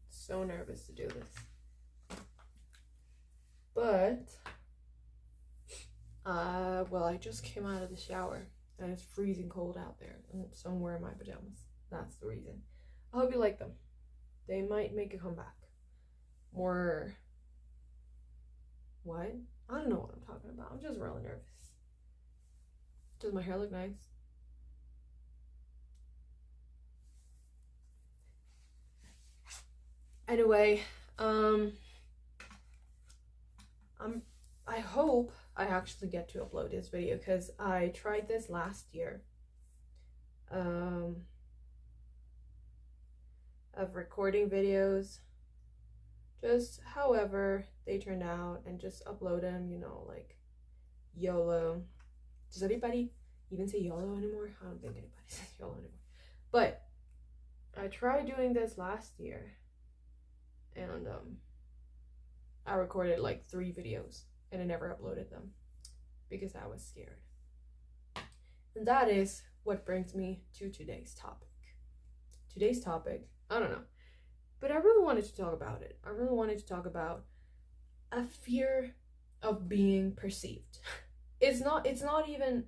So nervous to do this. But, well, I just came out of the shower and it's freezing cold out there and somewhere in my pajamas. That's the reason. I hope you like them. They might make a comeback. More, what? I don't know what I'm talking about. I'm just really nervous. Does my hair look nice? Anyway, I hope I actually get to upload this video because I tried this last year. Of recording videos, just however they turned out, and just upload them, you know, like YOLO. Does anybody even say YOLO anymore? I don't think anybody says YOLO anymore. But I tried doing this last year, and I recorded like 3 videos and I never uploaded them because I was scared. And that is what brings me to today's topic. Today's topic, I don't know, but I really wanted to talk about it. I really wanted to talk about a fear of being perceived. It's not even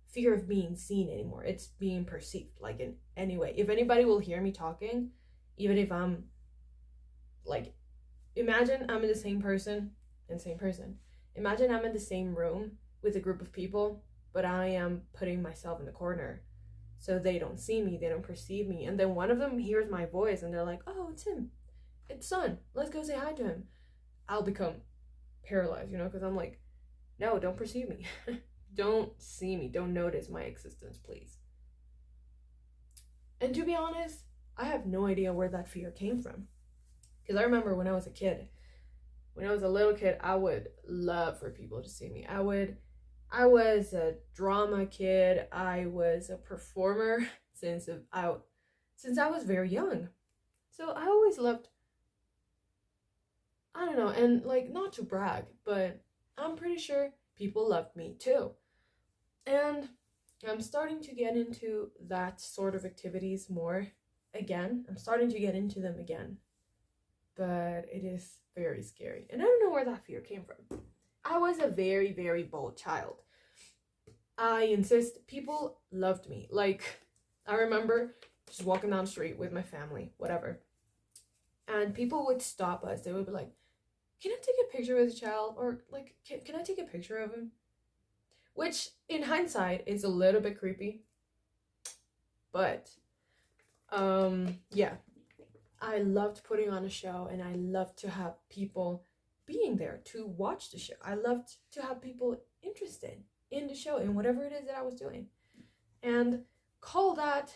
fear of being seen anymore. It's being perceived, like in any way. If anybody will hear me talking, even if I'm like, imagine I'm in the same person. Imagine I'm in the same room with a group of people, but I am putting myself in the corner so they don't see me, they don't perceive me. And then one of them hears my voice and they're like, oh, it's him. It's Son. Let's go say hi to him. I'll become paralyzed, you know, because I'm like, no, don't perceive me. Don't see me. Don't notice my existence, please. And to be honest, I have no idea where that fear came from. Because I remember when I was a little kid, I would love for people to see me. I was a drama kid. I was a performer since I was very young. So I always loved, I don't know, and like, not to brag, but I'm pretty sure people loved me too. And I'm starting to get into that sort of activities more again. I'm starting to get into them again. But it is very scary. And I don't know where that fear came from. I was a very, very bold child. I insist, people loved me. Like, I remember just walking down the street with my family, whatever. And people would stop us. They would be like, can I take a picture with a child? Or like, can I take a picture of him? Which, in hindsight, is a little bit creepy. But, yeah. I loved putting on a show, and I loved to have people being there to watch the show. I loved to have people interested in the show, in whatever it is that I was doing. And call that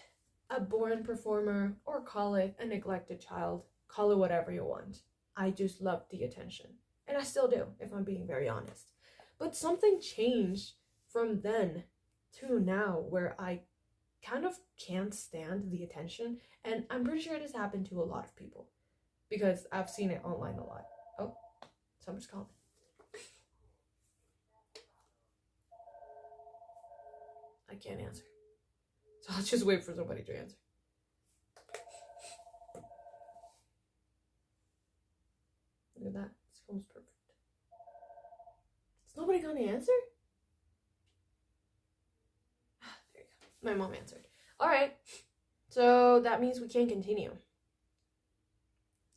a born performer, or call it a neglected child, call it whatever you want. I just loved the attention. And I still do, if I'm being very honest. But something changed from then to now where I kind of can't stand the attention, and I'm pretty sure it has happened to a lot of people because I've seen it online a lot. Oh, someone's calling. I can't answer, so I'll just wait for somebody to answer. Look at that, it's almost perfect. Is nobody gonna answer? There you go, my mom answered. All right, so that means we can continue.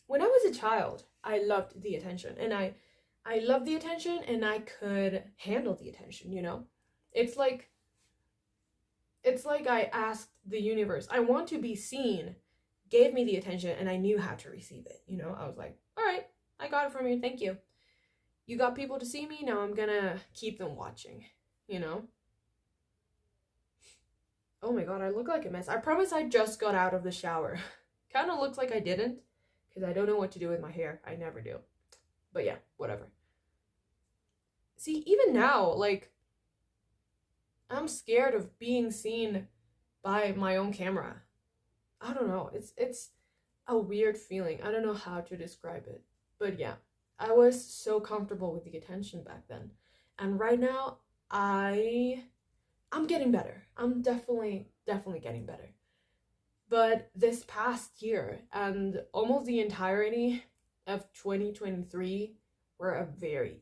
When I was a child, I loved the attention, and I loved the attention, and I could handle the attention, you know? It's like I asked the universe, I want to be seen, gave me the attention, and I knew how to receive it, you know? I was like, all right, I got it from you, thank you. You got people to see me, now I'm gonna keep them watching, you know? Oh my god, I look like a mess. I promise I just got out of the shower. Kind of looks like I didn't, because I don't know what to do with my hair. I never do. But yeah, whatever. See, even now, like, I'm scared of being seen by my own camera. I don't know. It's a weird feeling. I don't know how to describe it. But yeah, I was so comfortable with the attention back then. And right now, I'm getting better. I'm definitely getting better. But this past year and almost the entirety of 2023 were very,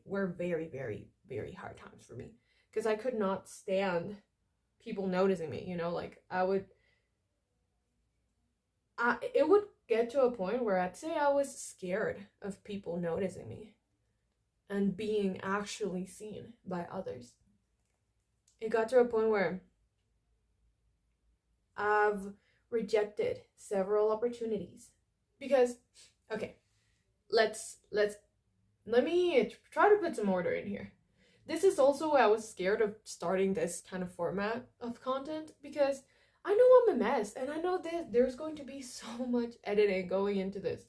very hard times for me, because I could not stand people noticing me, you know, like it would get to a point where I'd say I was scared of people noticing me and being actually seen by others. It got to a point where I've rejected several opportunities because, okay, let me try to put some order in here. This is also why I was scared of starting this kind of format of content, because I know I'm a mess, and I know that there's going to be so much editing going into this.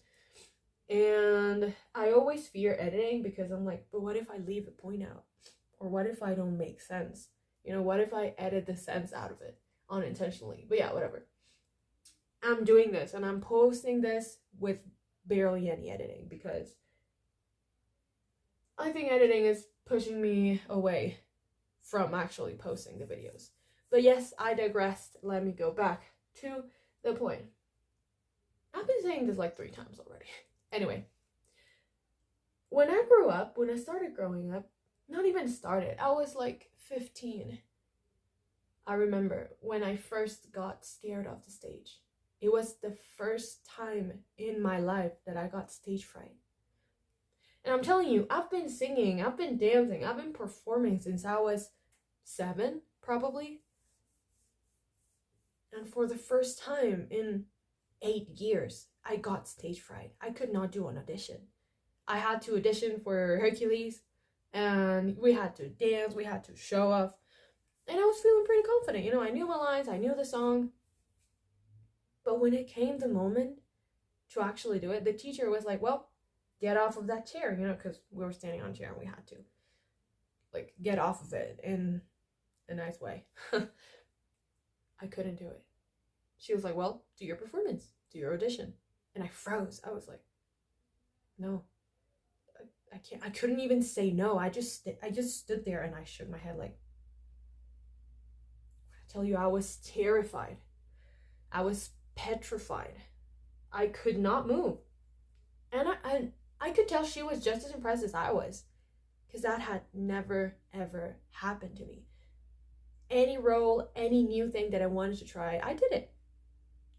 And I always fear editing because I'm like, but what if I leave a point out? Or what if I don't make sense? You know, what if I edit the sense out of it unintentionally? But yeah, whatever. I'm doing this and I'm posting this with barely any editing because I think editing is pushing me away from actually posting the videos. But yes, I digressed. Let me go back to the point. I've been saying this like 3 times already. Anyway, when I started growing up, not even started, I was like 15. I remember when I first got scared of the stage. It was the first time in my life that I got stage fright. And I'm telling you, I've been singing, I've been dancing, I've been performing since I was 7, probably. And for the first time in 8 years, I got stage fright. I could not do an audition. I had to audition for Hercules, and we had to dance, we had to show off. And I was feeling pretty confident. You know, I knew my lines, I knew the song. But when it came the moment to actually do it, the teacher was like, well, get off of that chair, you know, because we were standing on a chair and we had to, like, get off of it in a nice way. I couldn't do it. She was like, well, do your performance, do your audition. And I froze. I was like, no, I can't. I couldn't even say no. I just stood there and I shook my head like, I tell you, I was terrified. I was petrified. I could not move. And I could tell she was just as impressed as I was, because that had never, ever happened to me. Any role, any new thing that I wanted to try, I did it.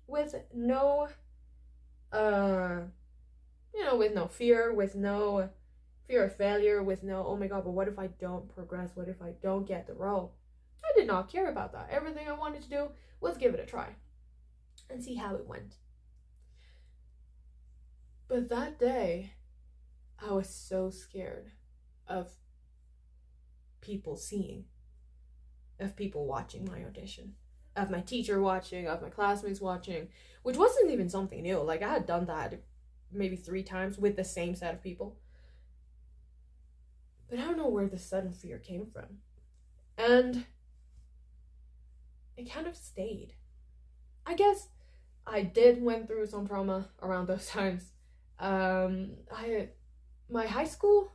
With no, with no fear, with no fear of failure, with no, oh my God, but what if I don't progress? What if I don't get the role? I did not care about that. Everything I wanted to do was give it a try and see how it went. But that day, I was so scared of people seeing, of people watching my audition, of my teacher watching, of my classmates watching, which wasn't even something new. Like, I had done that maybe 3 times with the same set of people. But I don't know where the sudden fear came from. And it kind of stayed. I guess I went through some trauma around those times. My high school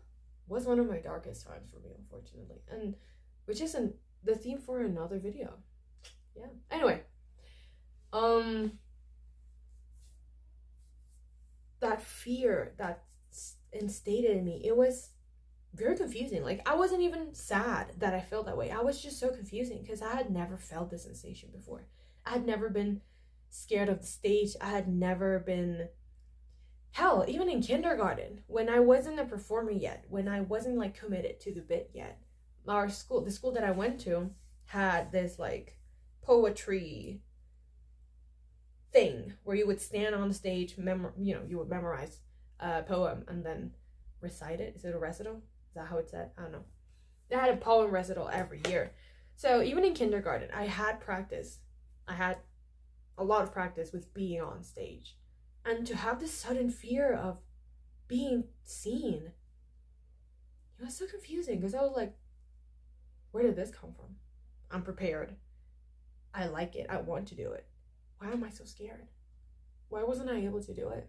was one of my darkest times for me, unfortunately, and which isn't the theme for another video. Yeah. Anyway, that fear that instated in me, it was very confusing. Like, I wasn't even sad that I felt that way. I was just so confusing because I had never felt this sensation before. I had never been scared of the stage. I had never been, hell, even in kindergarten, when I wasn't a performer yet, when I wasn't like committed to the bit yet, the school that I went to had this like poetry thing where you would stand on the stage, you would memorize a poem and then recite it. Is it a recital? Is that how it's said? I don't know. They had a poem recital every year. So even in kindergarten, I had practice. I had a lot of practice with being on stage. And to have this sudden fear of being seen, it was so confusing because I was like, where did this come from? I'm prepared. I like it. I want to do it. Why am I so scared? Why wasn't I able to do it?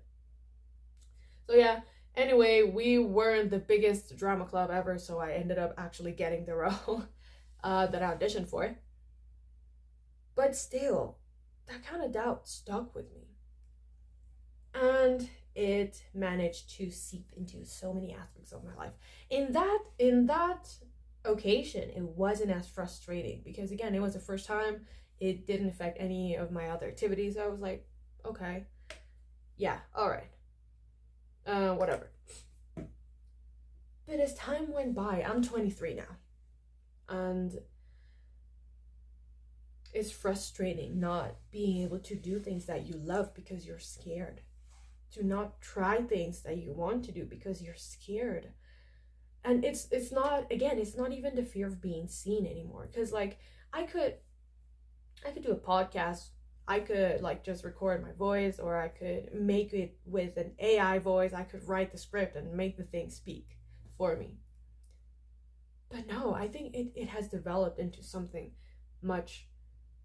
So yeah, anyway, we weren't the biggest drama club ever, so I ended up actually getting the role that I auditioned for. But still, that kind of doubt stuck with me. And it managed to seep into so many aspects of my life. In that occasion, it wasn't as frustrating because again, it was the first time. It didn't affect any of my other activities. I was like, okay, yeah, all right, whatever. But as time went by, I'm 23 now, and it's frustrating not being able to do things that you love because you're scared, to not try things that you want to do because you're scared. And it's not, again, it's not even the fear of being seen anymore, because like I could do a podcast, I could like just record my voice, or I could make it with an AI voice, I could write the script and make the thing speak for me. But no, I think it has developed into something much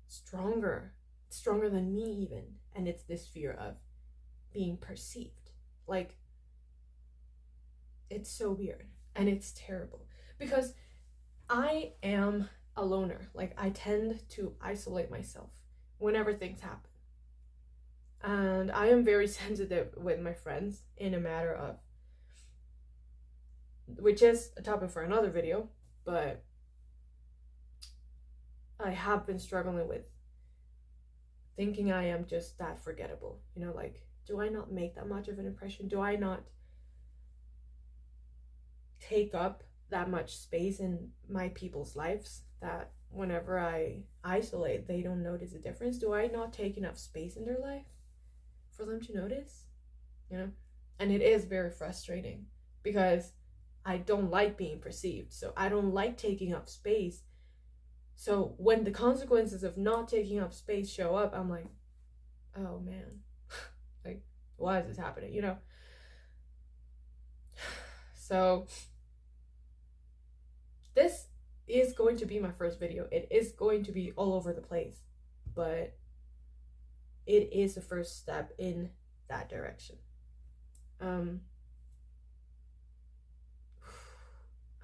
stronger than me even. And it's this fear of being perceived. Like, it's so weird and it's terrible because I am a loner. Like, I tend to isolate myself whenever things happen. And I am very sensitive with my friends in a matter of, which is a topic for another video, but I have been struggling with thinking I am just that forgettable. You know, like, do I not make that much of an impression? Do I not take up that much space in my people's lives that whenever I isolate, they don't notice a difference? Do I not take enough space in their life for them to notice? You know? And it is very frustrating because I don't like being perceived. So I don't like taking up space. So when the consequences of not taking up space show up, I'm like, oh man, like, why is this happening? You know? So this is going to be my first video. It is going to be all over the place, but it is the first step in that direction. I'm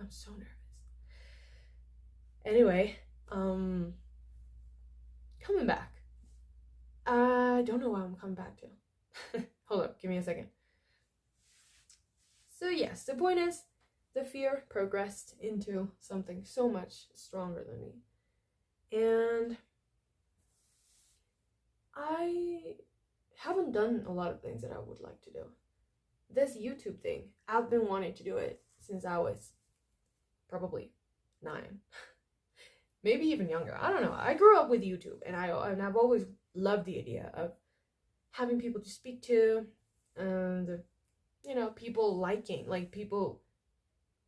so nervous. Anyway, coming back. I don't know why I'm coming back to. Hold up, give me a second. So yes, the point is, the fear progressed into something so much stronger than me. And I haven't done a lot of things that I would like to do. This YouTube thing, I've been wanting to do it since I was probably 9. Maybe even younger. I don't know. I grew up with YouTube, and I've always loved the idea of having people to speak to, and you know, people liking, like people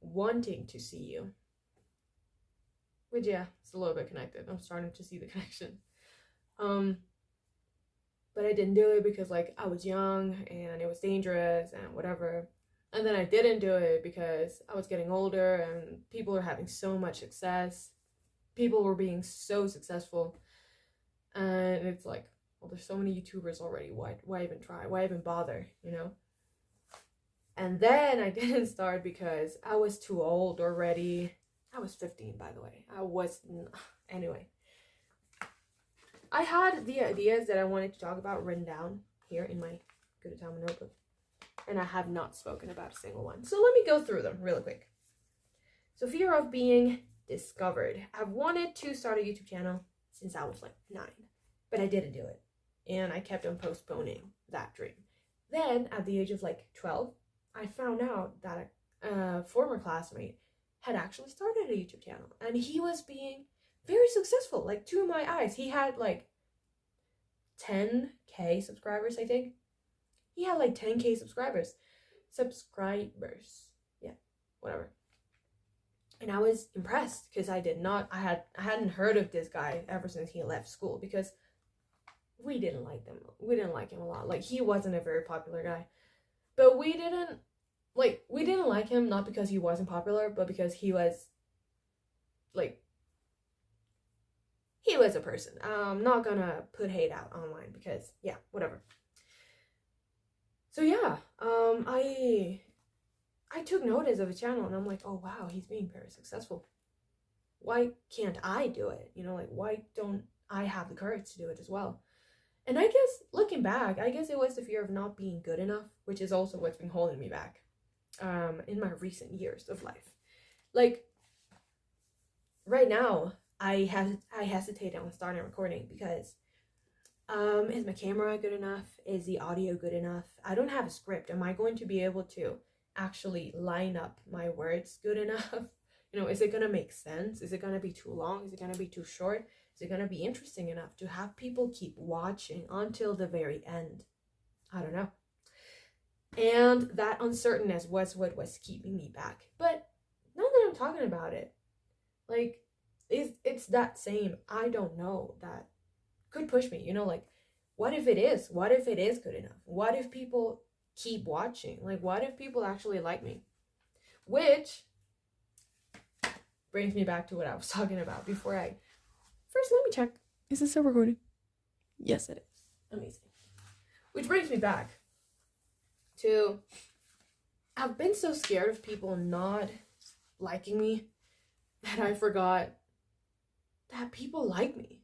wanting to see you. But yeah, it's a little bit connected. I'm starting to see the connection. But I didn't do it because like I was young and it was dangerous and whatever. And then I didn't do it because I was getting older and people were having so much success. People were being so successful. And it's like, well, there's so many YouTubers already. Why even try? Why even bother, you know? And then I didn't start because I was too old already. I was 15, by the way. Anyway. I had the ideas that I wanted to talk about written down here in my Good Time notebook. And I have not spoken about a single one. So let me go through them really quick. So fear of being discovered. I've wanted to start a YouTube channel since I was like 9. But I didn't do it. And I kept on postponing that dream. Then at the age of like 12, I found out that a former classmate had actually started a YouTube channel. And he was being very successful, like to my eyes. He had like 10K subscribers, I think. He had like 10K subscribers. Yeah, whatever. And I was impressed because I hadn't heard of this guy ever since he left school, because we didn't like them. We didn't like him a lot. Like, he wasn't a very popular guy. But we didn't like him not because he wasn't popular, but because he was a person. I'm not gonna put hate out online because, yeah, whatever. So yeah, I took notice of his channel and I'm like, oh wow, he's being very successful. Why can't I do it? You know, like, why don't I have the courage to do it as well? And I guess looking back, I guess it was the fear of not being good enough, which is also what's been holding me back in my recent years of life. Like right now, I hesitate on starting recording because is my camera good enough? Is the audio good enough? I don't have a script. Am I going to be able to actually line up my words good enough? You know, is it gonna make sense? Is it gonna be too long? Is it gonna be too short? Is it gonna be interesting enough to have people keep watching until the very end? I don't know. And that uncertainness was what was keeping me back. But now that I'm talking about it, like it's that same I don't know that could push me, you know, like what if it is? What if it is good enough? What if people keep watching? Like what if people actually like me? Which brings me back to what I was talking about before I first let me check. Is this still recording? Yes, it is. Amazing. Which brings me back to I've been so scared of people not liking me that I forgot that people like me.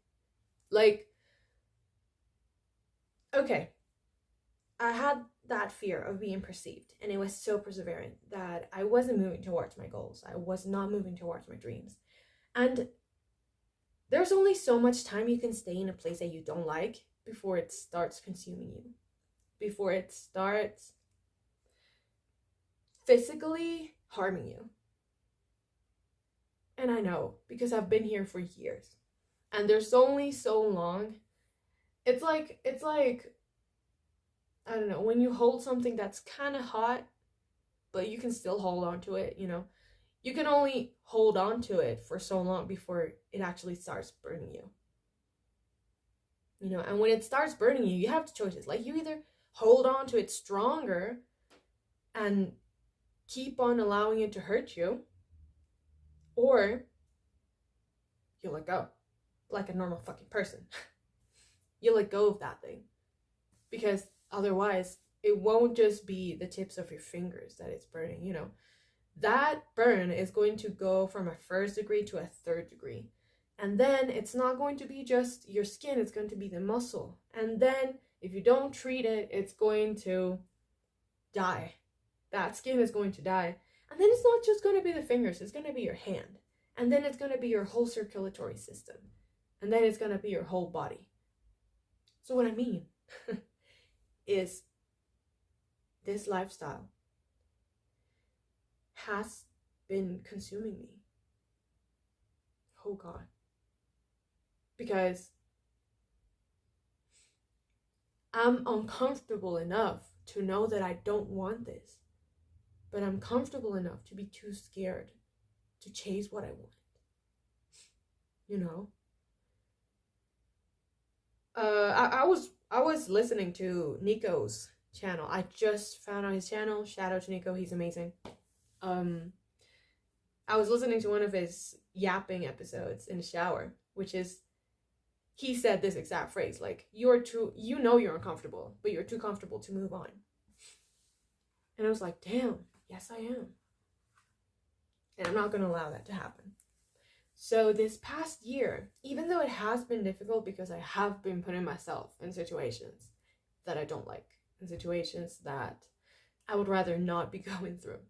Like, okay, I had that fear of being perceived, and it was so perseverant that I wasn't moving towards my goals. I was not moving towards my dreams. And there's only so much time you can stay in a place that you don't like before it starts consuming you, before it starts physically harming you. And I know, because I've been here for years. And there's only so long. It's like I don't know, when you hold something that's kind of hot, but you can still hold on to it, you know. You can only hold on to it for so long before it actually starts burning you. You know, and when it starts burning you, you have two choices. Like you either hold on to it stronger and keep on allowing it to hurt you, or you let go like a normal fucking person. You let go of that thing, because otherwise it won't just be the tips of your fingers that it's burning, you know. That burn is going to go from a first degree to a third degree. And then it's not going to be just your skin, it's going to be the muscle. And then if you don't treat it, it's going to die. That skin is going to die. And then it's not just going to be the fingers, it's going to be your hand. And then it's going to be your whole circulatory system. And then it's going to be your whole body. So what I mean is this lifestyle has been consuming me. Oh God. Because I'm uncomfortable enough to know that I don't want this. But I'm comfortable enough to be too scared to chase what I want. You know? I was listening to Nico's channel. I just found out his channel. Shout out to Nico, he's amazing. I was listening to one of his yapping episodes in the shower, which is, he said this exact phrase, like, you know you're uncomfortable, but you're too comfortable to move on. And I was like, damn, yes I am. And I'm not going to allow that to happen. So this past year, even though it has been difficult because I have been putting myself in situations that I don't like, in situations that I would rather not be going through,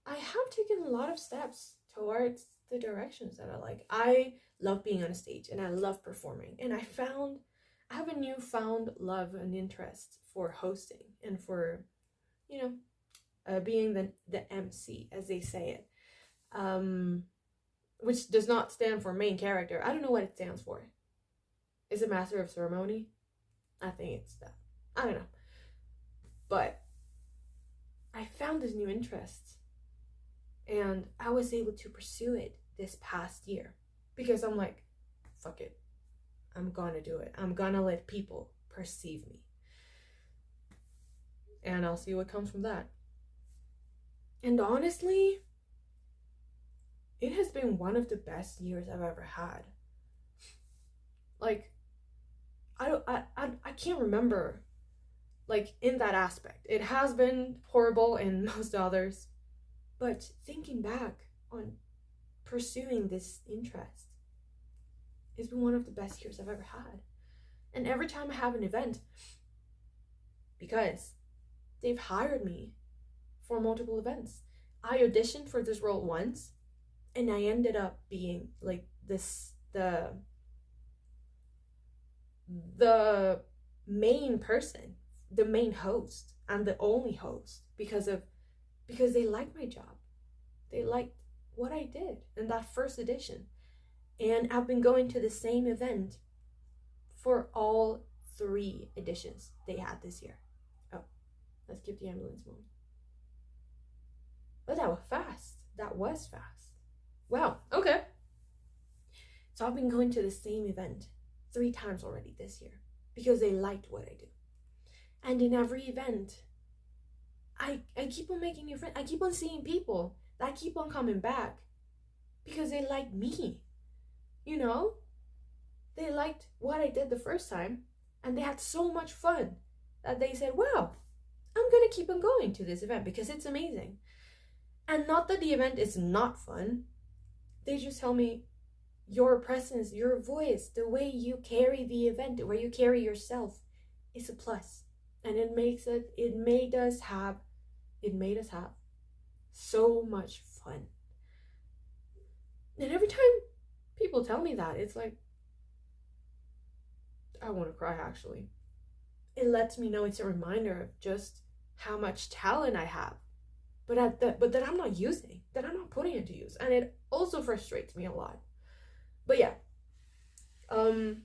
I have taken a lot of steps towards the directions that I like. I love being on a stage and I love performing. And I have a newfound love and interest for hosting and for, you know, being the MC, as they say it. Which does not stand for main character. I don't know what it stands for. Is it master of ceremony? I think it's that. I don't know. But I found this new interest. And I was able to pursue it this past year. Because I'm like, fuck it. I'm gonna do it. I'm gonna let people perceive me. And I'll see what comes from that. And honestly, it has been one of the best years I've ever had. Like, I can't remember, like, in that aspect. It has been horrible in most others. But thinking back on pursuing this interest, it's been one of the best years I've ever had. And every time I have an event, because they've hired me for multiple events. I auditioned for this role once, and I ended up being like this the main person, the main host, and the only host because they liked my job. They liked what I did in that first edition. And I've been going to the same event for all 3 editions they had this year. Oh, let's give the ambulance a moment. But that was fast. That was fast. Wow, okay. So I've been going to the same event 3 times already this year because they liked what I do. And in every event, I keep on making new friends. I keep on seeing people that keep on coming back because they like me. You know? They liked what I did the first time, and they had so much fun that they said, wow, I'm gonna keep on going to this event because it's amazing. And not that the event is not fun. They just tell me, your presence, your voice, the way you carry the event, the way you carry yourself is a plus. And it made us have so much fun. And every time people tell me that, it's like, I want to cry actually. It lets me know, it's a reminder of just how much talent I have, but that I'm not using, that I'm not putting into use. And it also frustrates me a lot. But yeah, I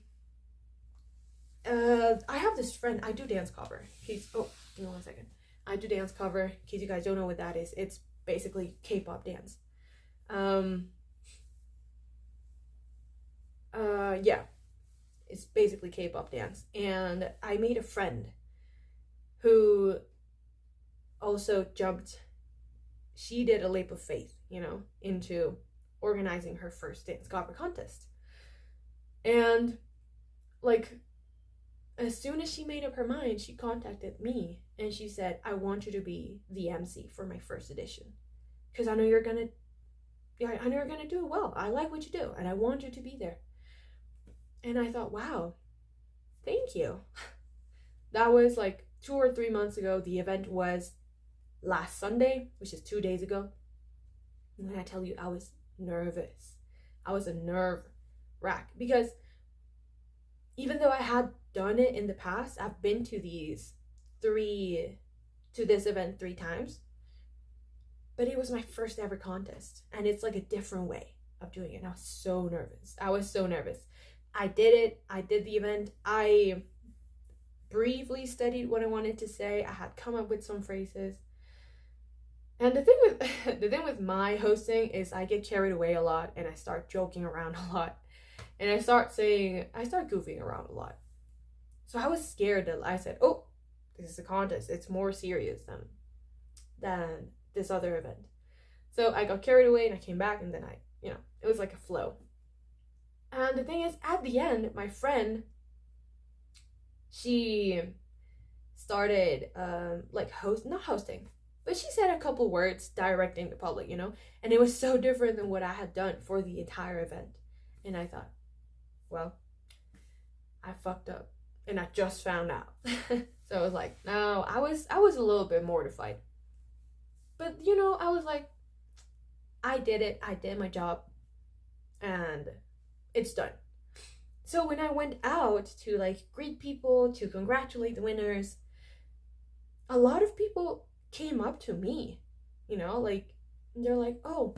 have this friend, I do dance cover. Give me 1 second. I do dance cover, in case you guys don't know what that is. It's basically K-pop dance. Yeah, it's basically K-pop dance. And I made a friend who also jumped, she did a leap of faith, into organizing her first dance cover contest. And like, as soon as she made up her mind, she contacted me and she said, I want you to be the MC for my first edition because I know you're gonna do it well. I like what you do and I want you to be there. And I thought, wow, thank you. That was like 2 or 3 months ago. The event was last Sunday, which is 2 days ago. And when I tell you, I was nervous. I was a nerve wrack because even though I had done it in the past, I've been to this event 3 times, but it was my first ever contest, and it's like a different way of doing it. And I was so nervous. I did it. I did the event. I briefly studied what I wanted to say. I had come up with some phrases. And the thing with my hosting is I get carried away a lot and I start joking around a lot. And I start goofing around a lot. So I was scared that I said, oh, this is a contest. It's more serious than this other event. So I got carried away and I came back and then it was like a flow. And the thing is, at the end, my friend, she started not hosting, but she said a couple words directing the public, and it was so different than what I had done for the entire event. And I thought, well, I fucked up and I just found out. So I was like, no, I was a little bit mortified. But I was like, I did it. I did my job and it's done. So when I went out to greet people, to congratulate the winners, a lot of people came up to me, and they're like, oh,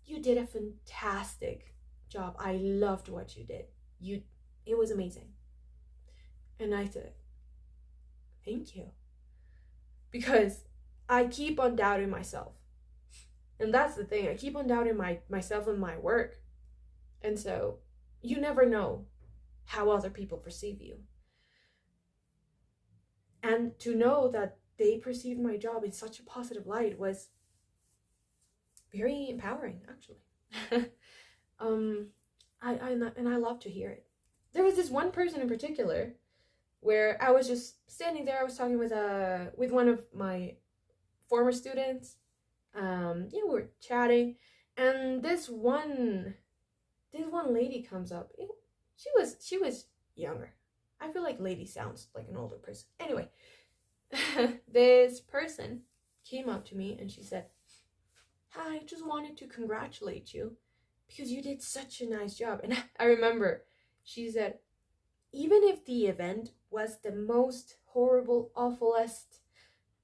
you did a fantastic job. I loved what you did. It was amazing. And I said, thank you. Because I keep on doubting myself. And that's the thing. I keep on doubting myself and my work. And so you never know how other people perceive you. And to know that they perceived my job in such a positive light was very empowering, actually. I love to hear it. There was this one person in particular where I was just standing there. I was talking with one of my former students. We were chatting, and this one lady comes up. She was younger, I feel like lady sounds like an older person. Anyway, this person came up to me and she said, "Hi, I just wanted to congratulate you because you did such a nice job." And I remember she said, "Even if the event was the most horrible, awfulest,"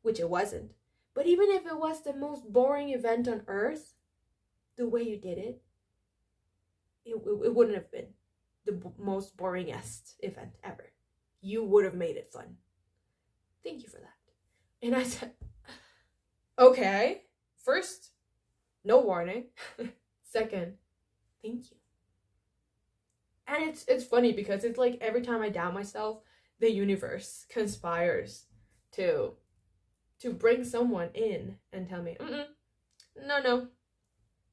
which it wasn't, "but even if it was the most boring event on earth, the way you did it, it wouldn't have been the most boringest event ever. You would have made it fun. Thank you for that." And I said, "Okay, first, no warning. Second, thank you." And it's funny because it's like every time I doubt myself, the universe conspires to bring someone in and tell me, no,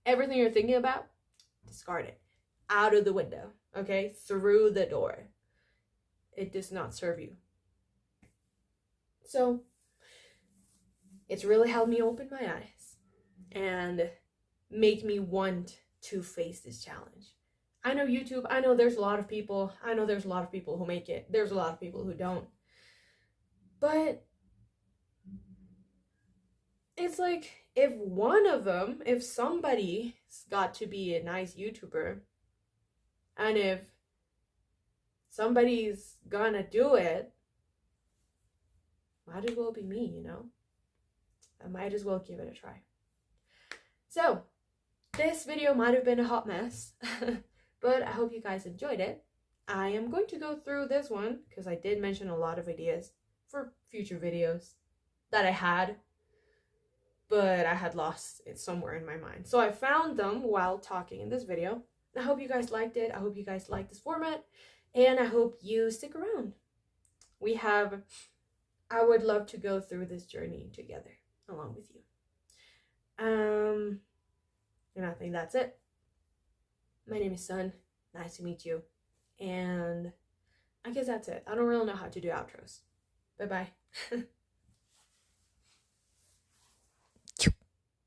everything you're thinking about, discard it. Out of the window, okay? Through the door. It does not serve you. So, it's really helped me open my eyes and make me want to face this challenge. I know YouTube, I know there's a lot of people who make it. There's a lot of people who don't. But it's like, if somebody's got to be a nice YouTuber, and if somebody's gonna do it, might as well be me, you know? I might as well give it a try. So, this video might have been a hot mess, but I hope you guys enjoyed it. I am going to go through this one, because I did mention a lot of ideas for future videos that I had, but I had lost it somewhere in my mind. So I found them while talking in this video. I hope you guys liked it. I hope you guys like this format, and I hope you stick around. I would love to go through this journey together along with you. And I think that's it. My name is Sun. Nice to meet you. And I guess that's it. I don't really know how to do outros. Bye-bye.